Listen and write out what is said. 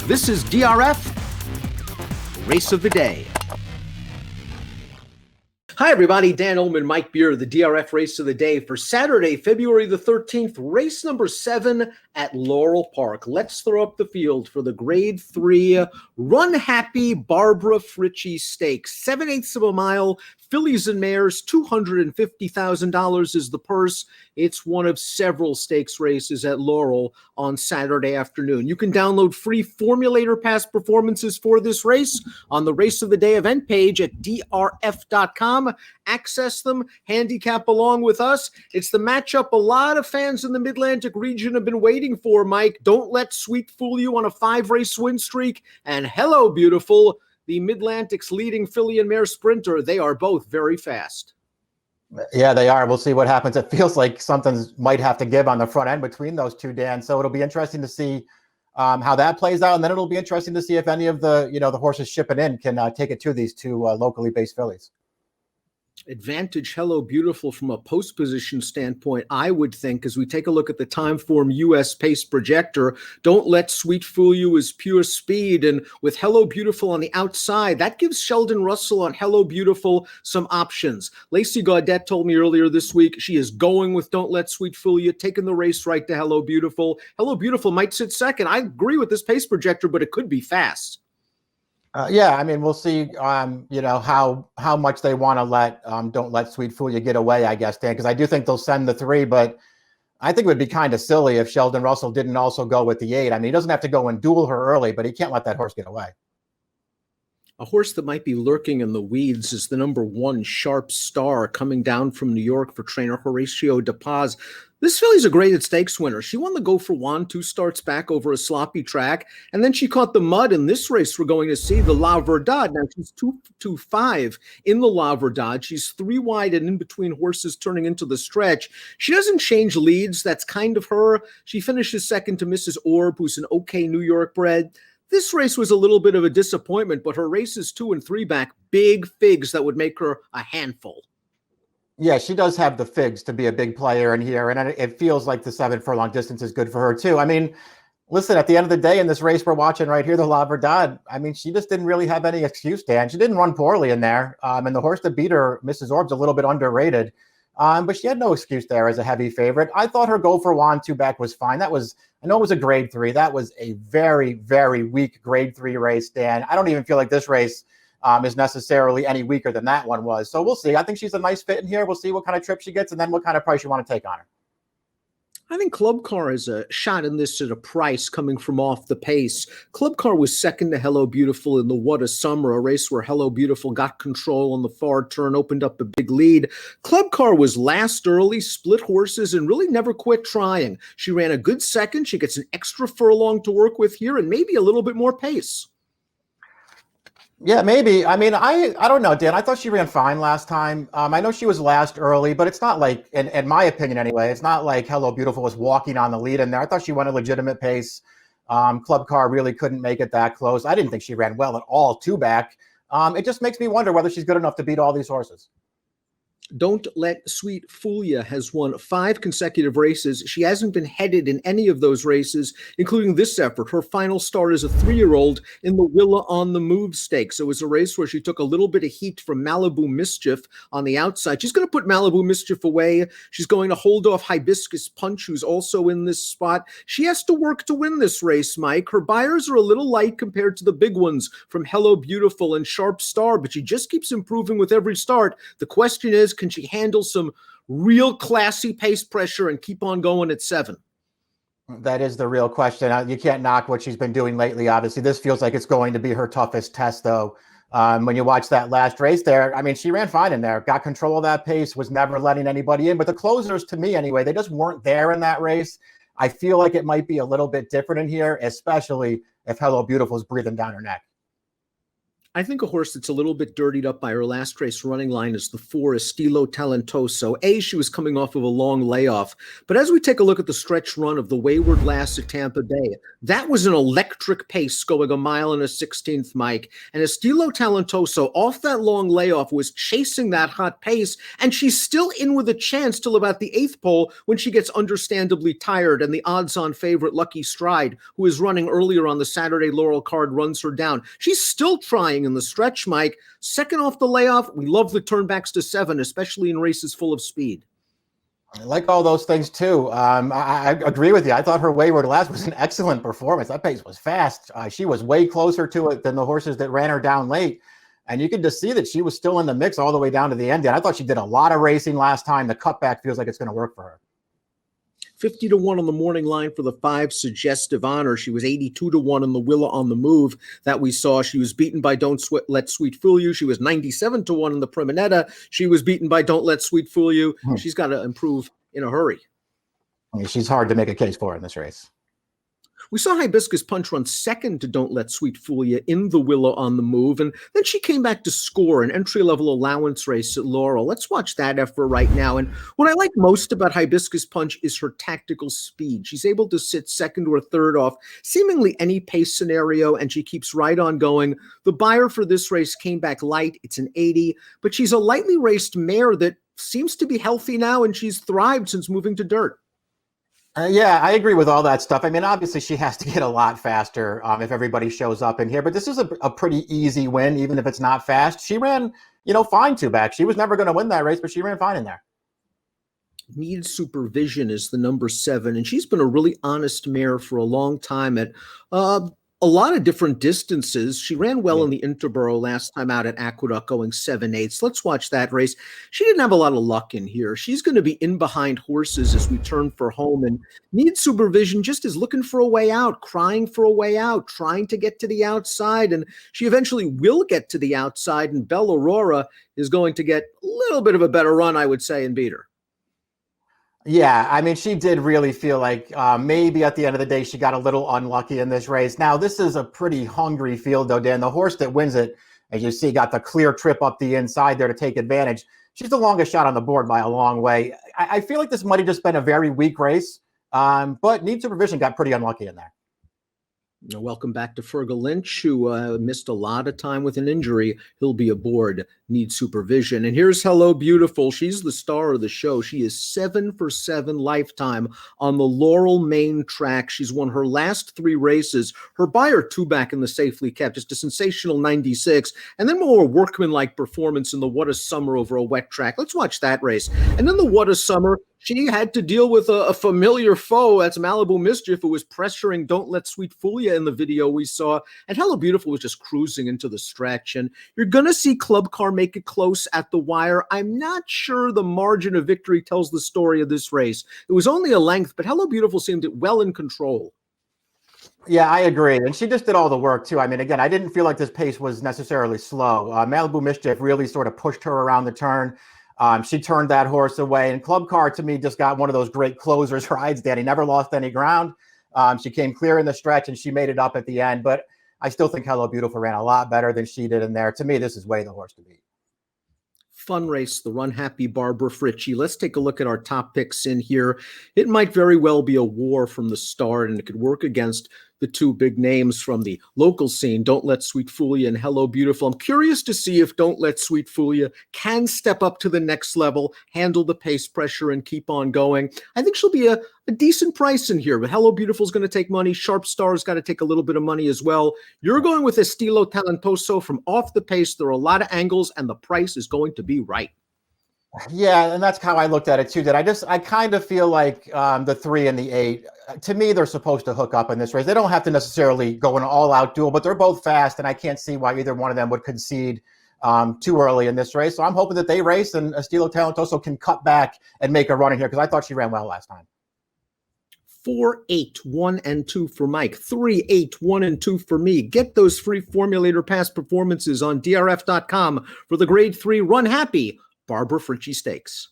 This is DRF Race of the Day. Hi, everybody. Dan Illman, Mike Beer, the DRF Race of the Day for Saturday, February the 13th, race number 7 at Laurel Park. Let's throw up the field for the Grade 3 Runhappy Barbara Fritchie Stakes. 7/8 of a mile, fillies and mares, $250,000 is the purse. It's one of several stakes races at Laurel on Saturday afternoon. You can download free Formulator Pass performances for this race on the Race of the Day event page at DRF.com. Access them, handicap along with us. It's the matchup a lot of fans in the Mid-Atlantic region have been waiting for, Mike. Don't Let Sweet fool you on a 5-race win streak. And Hello Beautiful, the Mid-Atlantic's leading filly and mare sprinter. They are both very fast. Yeah, they are. We'll see what happens. It feels like something might have to give on the front end between those two, Dan. So it'll be interesting to see how that plays out. And then it'll be interesting to see if any of the, the horses shipping in can take it to these two locally based fillies. Advantage Hello Beautiful from a post position standpoint, I would think, as we take a look at the time form US pace projector. Don't Let Sweet fool you is pure speed, and with Hello Beautiful on the outside, that gives Sheldon Russell on Hello Beautiful some options. Lacey Gaudette told me earlier this week she is going with Don't Let Sweet fool you, taking the race right to Hello Beautiful. Hello Beautiful might sit second. I agree with this pace projector, but it could be fast. Yeah, I mean, we'll see, how much they want to let Don't Let Sweet fool you get away, I guess, Dan, because I do think they'll send the 3, but I think it would be kind of silly if Sheldon Russell didn't also go with the 8. I mean, he doesn't have to go and duel her early, but he can't let that horse get away. A horse that might be lurking in the weeds is the number 1 Sharp Star, coming down from New York for trainer Horatio De Paz. This filly's a graded stakes winner. She won the Go for Juan 2 starts back over a sloppy track, and then she caught the mud in this race we're going to see, the La Verdad. Now she's 2-5 in the La Verdad. She's 3 wide and in between horses turning into the stretch. She doesn't change leads. That's kind of her. She finishes second to Mrs. Orb, who's an okay New York bred. This race was a little bit of a disappointment, but her races 2 and 3 back, big figs that would make her a handful. Yeah, she does have the figs to be a big player in here, and it feels like the 7 furlong distance is good for her too. I mean, listen, at the end of the day in this race we're watching right here, the La Verdad, I mean, she just didn't really have any excuse, Dan. She didn't run poorly in there, and the horse that beat her, Mrs. Orb's, a little bit underrated, but she had no excuse there as a heavy favorite. I thought her Go for Juan 2 back was fine. I know it was a grade 3. That was a very, very weak grade 3 race, Dan. I don't even feel like this race is necessarily any weaker than that one was. So we'll see. I think she's a nice fit in here. We'll see what kind of trip she gets and then what kind of price you want to take on her. I think Club Car is a shot in this at a price coming from off the pace. Club Car was second to Hello Beautiful in the What a Summer, a race where Hello Beautiful got control on the far turn, opened up a big lead. Club Car was last early, split horses, and really never quit trying. She ran a good second. She gets an extra furlong to work with here and maybe a little bit more pace. Yeah, maybe. I mean, I don't know, Dan. I thought she ran fine last time. I know she was last early, but it's not like, in my opinion anyway, it's not like Hello Beautiful was walking on the lead in there. I thought she won a legitimate pace. Club Car really couldn't make it that close. I didn't think she ran well at all 2 back. It just makes me wonder whether she's good enough to beat all these horses. Don't Let Sweet fool you has won 5 consecutive races. She hasn't been headed in any of those races, including this effort. Her final start as a 3-year-old in the Willa on the Move Stakes. It was a race where she took a little bit of heat from Malibu Mischief on the outside. She's going to put Malibu Mischief away. She's going to hold off Hibiscus Punch, who's also in this spot. She has to work to win this race, Mike. Her buyers are a little light compared to the big ones from Hello Beautiful and Sharp Star, but she just keeps improving with every start. The question is, can she handle some real classy pace pressure and keep on going at 7? That is the real question. You can't knock what she's been doing lately, obviously. This feels like it's going to be her toughest test, though. When you watch that last race there, I mean, she ran fine in there, got control of that pace, was never letting anybody in. But the closers, to me anyway, they just weren't there in that race. I feel like it might be a little bit different in here, especially if Hello Beautiful is breathing down her neck. I think a horse that's a little bit dirtied up by her last race running line is the 4 Estilo Talentoso. She was coming off of a long layoff. But as we take a look at the stretch run of the Wayward Lass at Tampa Bay, that was an electric pace going 1 mile and a 16th, Mike. And Estilo Talentoso, off that long layoff, was chasing that hot pace, and she's still in with a chance till about the 8th pole when she gets understandably tired, and the odds-on favorite Lucky Stride, who is running earlier on the Saturday Laurel card, runs her down. She's still trying in the stretch, Mike. Second off the layoff, we love the turnbacks to 7, especially in races full of speed. I like all those things too. I agree with you. I thought her Wayward Lass was an excellent performance. That pace was fast. She was way closer to it than the horses that ran her down late. And you could just see that she was still in the mix all the way down to the end. And I thought she did a lot of racing last time. The cutback feels like it's going to work for her. 50 to 1 on the morning line for the 5 Suggestive Honor. She was 82 to 1 in the Willa on the Move that we saw. She was beaten by Don't Let Sweet Fool You. She was 97 to 1 in the Primonetta. She was beaten by Don't Let Sweet Fool You. She's got to improve in a hurry. I mean, she's hard to make a case for in this race. We saw Hibiscus Punch run second to Don't Let Sweet Fool You in the Willow on the Move, and then she came back to score an entry-level allowance race at Laurel. Let's watch that effort right now. And what I like most about Hibiscus Punch is her tactical speed. She's able to sit second or third off seemingly any pace scenario, and she keeps right on going. The buyer for this race came back light. It's an 80, but she's a lightly raced mare that seems to be healthy now, and she's thrived since moving to dirt. Yeah, I agree with all that stuff. I mean, obviously she has to get a lot faster if everybody shows up in here, but this is a pretty easy win, even if it's not fast. She ran, fine 2 back. She was never going to win that race, but she ran fine in there. Needs Supervision is the number 7, and she's been a really honest mare for a long time at a lot of different distances. She ran well in the Interborough last time out at Aqueduct, going 7/8. Let's watch that race. She didn't have a lot of luck in here. She's going to be in behind horses as we turn for home, and Needs Supervision just is looking for a way out, crying for a way out, trying to get to the outside, and she eventually will get to the outside, and Bella Aurora is going to get a little bit of a better run, I would say, and beat her. Yeah, I mean, she did really feel like maybe at the end of the day, she got a little unlucky in this race. Now, this is a pretty hungry field, though, Dan. The horse that wins it, as you see, got the clear trip up the inside there to take advantage. She's the longest shot on the board by a long way. I feel like this might have just been a very weak race, but Needs Supervision got pretty unlucky in there. Welcome back to Fergal Lynch, who missed a lot of time with an injury. He'll be aboard, Needs Supervision. And here's Hello Beautiful. She's the star of the show. She is 7 for 7 lifetime on the Laurel main track. She's won her last 3 races. Her buyer 2 back in the Safely Kept, just a sensational 96. And then more workmanlike performance in the What a Summer over a wet track. Let's watch that race. And then the What a Summer, she had to deal with a familiar foe. That's Malibu Mischief, who was pressuring Don't Let Sweet Fool Ya in the video we saw. And Hello Beautiful was just cruising into the stretch. And you're going to see Club Car make it close at the wire. I'm not sure the margin of victory tells the story of this race. It was only a length, but Hello Beautiful seemed well in control. Yeah, I agree. And she just did all the work, too. I mean, again, I didn't feel like this pace was necessarily slow. Malibu Mischief really sort of pushed her around the turn. She turned that horse away, and Club Car to me just got one of those great closers rides that he never lost any ground. She came clear in the stretch and she made it up at the end, but I still think Hello Beautiful ran a lot better than she did in there. To me, this is way the horse to beat. Fun race, the Runhappy Barbara Fritchie. Let's take a look at our top picks in here. It might very well be a war from the start, and it could work against the 2 big names from the local scene, Don't Let Sweet Fool Ya and Hello Beautiful. I'm curious to see if Don't Let Sweet Fool Ya can step up to the next level, handle the pace pressure, and keep on going. I think she'll be a decent price in here, but Hello Beautiful is going to take money. Sharp Star's got to take a little bit of money as well. You're going with Estilo Talentoso from off the pace. There are a lot of angles, and the price is going to be right. Yeah, and that's how I looked at it too. That I kind of feel like the 3 and the 8, to me, they're supposed to hook up in this race. They don't have to necessarily go an all-out duel, but they're both fast, and I can't see why either one of them would concede too early in this race. So I'm hoping that they race, and Estilo Talentoso can cut back and make a run in here, because I thought she ran well last time. 4, 8, 1, and 2 for Mike. 3, 8, 1, and 2 for me. Get those free Formulator Pass performances on DRF.com for the Grade 3 Runhappy Barbara Fritchie Stakes.